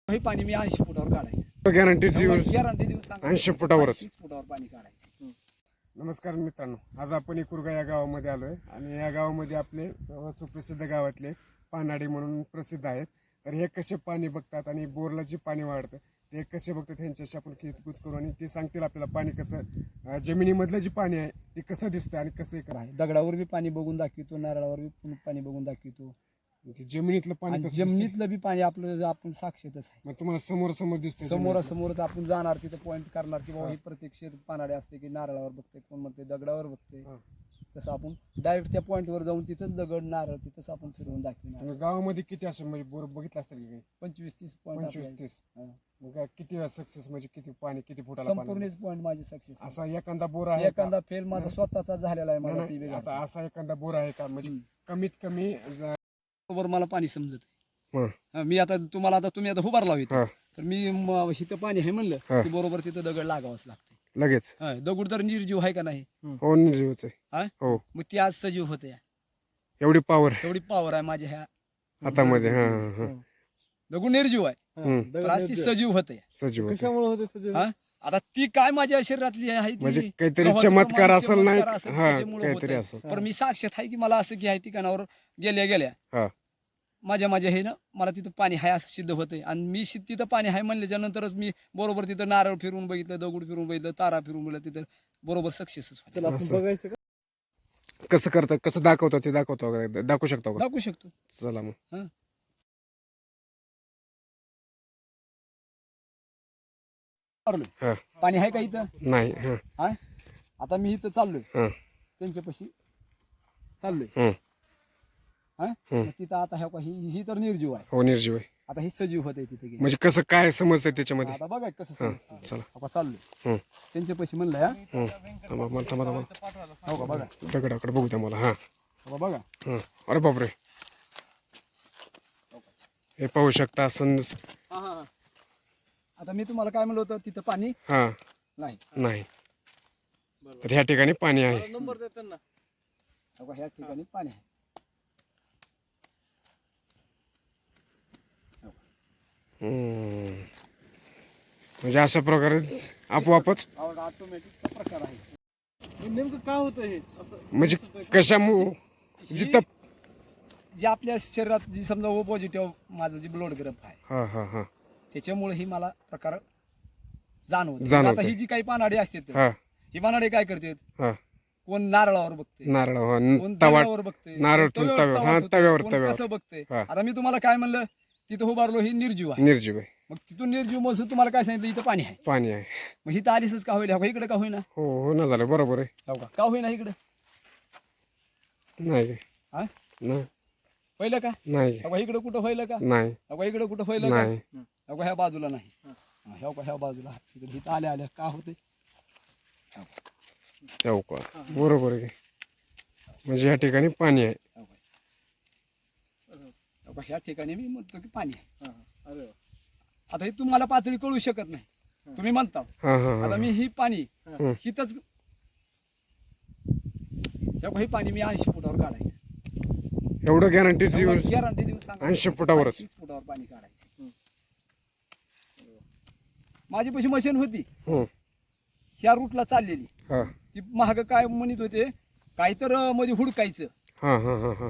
हे पाणी मी 80 फुटावर काढायचं. गॅरंटी गॅरंटी देऊन सांगा 80 फुटावरच. 80 फुटावर पाणी काढायचं. नमस्कार मित्रांनो, आज आपण इकुरगा या गावामध्ये आलोय आणि या गावामध्ये आपले सुप्रसिद्ध गावातले पानाडी म्हणून प्रसिद्ध आहेत. तर हे कसे पाणी बघतात आणि बोरला जे पाणी वाढतं ते कसे बघतात ह्यांच्याशी आपण खेळकूद करू आणि ते सांगतील आपल्याला पाणी कसं जमिनीमधलं जे पाणी आहे ते कसं दिसतं आणि कसं हे आहे दगडावर बी पाणी बघून दाखवतो, नारळावर बी पाणी बघून दाखवतो, जमिनीतलं पाणी आणि कसं दिसतं? जमिनीतलं बी पाणी आपलं आपण साक्षीतच आहे. मग तुम्हाला समोर दिसतं समोरासमोरच आपण जाणार तिथं पॉईंट करणार की बाबा हे प्रत्यक्ष पानाडे असते की नारळावर बघते, कोण म्हणते दगडावर बघते. तसं आपण डायरेक्ट त्या पॉईंटवर जाऊन तिथंच दगड नारळ तिथंच आपण फिरवून दाखवणार. आणि गावामध्ये किती असं म्हणजे बोर बघितलं असतं की 25-30 पॉईंट 25-30. मग किती सक्सेस म्हणजे किती पाणी किती फुटाला पाणी? संपूर्णच पॉईंट माझे सक्सेस. असा एखादा बोर आहे का? एखादा फेल माझा स्वतःचा झालेला आहे. मला नाही, ती नाही, वेगळा आता असा एखादा बोर आहे का म्हणजे कमीत कमी बरोबर मला पाणी समजत हं. आहे. मी आता तुम्हाला आता तुम्ही आता उभारला हं. होता तर मी इथं पाणी आहे म्हणलं हं. की बरोबर तिथं दगड लागावंच लागते. लगेच दगड तर निर्जीव आहे का नाही? हो निर्जीवच आहे. हा? हो मग ती आज सजीव होते. एवढी पावर एवढी पॉवर आहे माझ्या ह्या हातामध्ये. हा हा दगड निर्जीव आहे हम्म. पण आज ती सजीव होते. सजीव होते. कशामुळे होते सजीव? हा? आता ती काय माझ्या शरीरातली आहे ती म्हणजे काहीतरी गव्हाचं चमत्कार प्रमाण, असेल नाही चमत्कार असेल, हा त्याच्यामुळं काहीतरी होतंय. असेल. पण मी साक्षात आहे की मला असं की ह्या ठिकाणावर गेल्या गेल्या हा. माझ्या हे ना मला तिथं पाणी आहे असं सिद्ध होतंय. आणि मी तिथं पाणी आहे म्हणल्याच्या नंतरच मी बरोबर तिथं नारळ फिरून बघितलं, दगड फिरून बघितलं, तारा फिरून बघितलं, तिथं बरोबर सक्सेसच चला आपण असं. बघायचं का? कसं करतात कसं दाखवतात ते दाखवू शकतो का? दाखवू शकतो. चला मग. हा. पाणी आहे का इथं? नाही. हा आता मी इथं चाललोय हा त्यांच्यापाशी चाललोय. हम्म. हा? हम्म. मग तिथं आता ही तर निर्जीव आहे. हो निर्जीव आहे. आता ही सजीव होते तिथे गेली. म्हणजे कसं काय समजतंय त्याच्यामध्ये? आता बघा कसं हा समजतं. चला. आता चाललोय हम्म. त्यांच्यापाशी म्हणलंय. हा? थांबा मला थांबा हो का बघा. दगडाकडे बघू द्या मला. हा हो का बघा. अरे बापरे, हे पाहू शकता असं. आता मी तुम्हाला काय म्हणलं होतं तिथं पाणी हा नाही. नाही. तर ह्या ठिकाणी पाणी आहे. नंबर देतात ना. हो का, ह्या ठिकाणी पाणी आहे. हम्म. म्हणजे अशा प्रकारे आपोआपच ऑटोमॅटिकचा प्रकार आहे. हे नेमकं काय होतं हे असं? म्हणजे कशामुळे जिथं जे आपल्या शरीरात जी समजा ओ पॉझिटिव्ह माझं जे ब्लड ग्रुप आहे हा हा हा त्याच्यामुळे ही मला प्रकार जाणवत. जाणवतंय. आता ही जी काही पानाडी असते हा ही पानाडी काय करतात? हा कोण नारळावर बघते, नारळ कोण तवा दगडावर बघते, नारळ कोण ठेवून तव्यावर हा होते, तव्यावर कोण तव्यावर कसं बघते. हा. आता मी तुम्हाला काय म्हणलं तिथं उभारलो ही निर्जीव आहे. निर्जीव आहे. मग तिथून निर्जीव मसून तुम्हाला काय सांगितलं इथं पाणी आहे. पाणी आहे. मग इथं आलीसच का होईल? इकडे का होईना? हो हो ना झालं बरोबर आहे. हो का होईना इकडे? नाही हा? नाही होईल का? नाही अगं इकडे कुठं होईल का? नाही अगं इकडे कुठं होईल का? नाही. अगं ह्या बाजूला नाही. ह्या बाजूला इकडे इथं आल्या का होते? हो का बरोबर आहे. म्हणजे ह्या ठिकाणी पाणी आहे. ह्या ठिकाणी मी म्हणतो की पाणी आहे. अरे वा. आता हे तुम्हाला पातळी कळू शकत नाही, तुम्ही म्हणता. हा हा आता हा मी ही पाणी हम्म. हिथंच हे पाणी मी 80 फुटावर काढायचं. एवढं गॅरंटी गॅरंटी देऊन सांगा 80 फुटावरच. 80 फुटावर पाणी काढायचं. माझी पशी मशीन होती हो ह्या रूटला चाललेली. हा ती महाग काय म्हणत होते काय तर मध्ये हुडकायचं. हा हा हा हा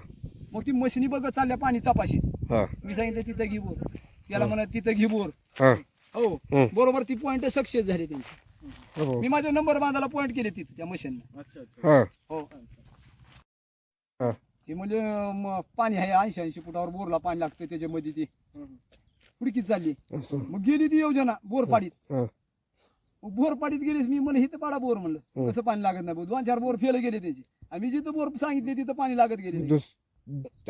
मग ती मशिनी बघत चालल्या पाणी तपाशीत. हा मी सांगितलं तिथं घे बोर, त्याला म्हणा तिथं घे बोर. हा हो बरोबर ती पॉइंट सक्सेस झाली त्यांची. हो मी माझे नंबर बांधायला पॉइंट केले तिथे त्या मशीनने. अच्छा अच्छा. हा हो हा ते म्हणजे पाणी आहे 80 फुटावर बोरला पाणी लागतं त्याच्यामध्ये ती हुडकीत चालली. असं मग गेली ती योजना बोरपाडीत. हा मग बोरपाडीत गेलीस मी म्हणलं इथं पाडा बोर म्हणलं कसं पाणी लागत नाही. 2-4 बोर फेल गेले त्याचे. आम्ही जिथं बोर सांगितले तिथं पाणी लागत गेले,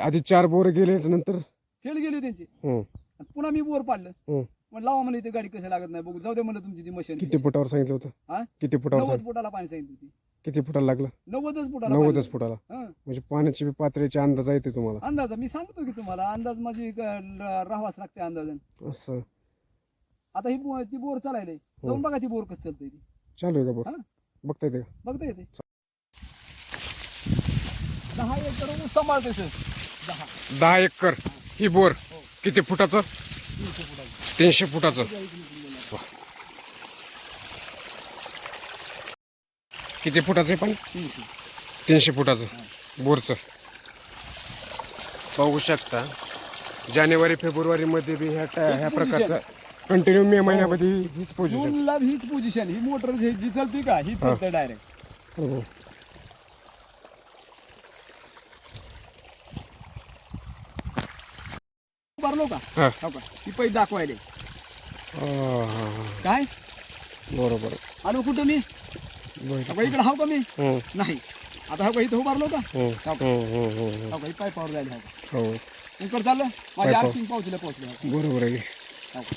आधी 4 बोर गेले नंतर फेल गेले त्यांचे. हम्म. आणि पुन्हा मी बोर पाडलं. हम्म. मग लावा म्हणलं इथे गाडी कसं लागत नाही बघू, जाऊ दे म्हणलं तुमची ती मशीन. किती फुटावर सांगितलं होतं? हा? किती फुटावर 90 फुटाला पाणी सांगितलं होती. किती फुटाला लागलं? 90च फुटाला 90च फुटाला. हा. म्हणजे पाण्याची बी पातळीचा अंदाज येते तुम्हाला? अंदाज मी सांगतो की तुम्हाला अंदाज माझी राहावाच लागते अंदाजाने. असं आता ही ती बोर चालायला जाऊन बघा ती बोर कसं चालतंय ती. चालू आहे का बोर? हा? बघता येते का? बघता येते. 10 एकर ऊस सांभाळते सर. 10 10 एकर ही बोर किती फुटाचं? 300 फुटाचं. किती फुटाचं आहे पण? 300 फुटाचं बोरचं. बघू शकता जानेवारी फेब्रुवारी मध्ये बी ह्या प्रकारचं कंटिन्यू मे महिन्यामध्ये हीच पोझिशन. जूनला हीच पोझिशन, ही मोटर जी चालते का हीच चालते डायरेक्ट. हो. भरलो का हा. हो का ही पैसे दाखवायले काय बरोबर. आलो कुठं मी बरं. इकडे हाव का मी हो. नाही. आता हा इथं उभारलो का हो. हो का? हो. हो. हो. हो का ही पाय पावर जायला हो. इकडे चाललं माझ्या पाय आणखीन पोहोचले बरोबर आहे. हो का?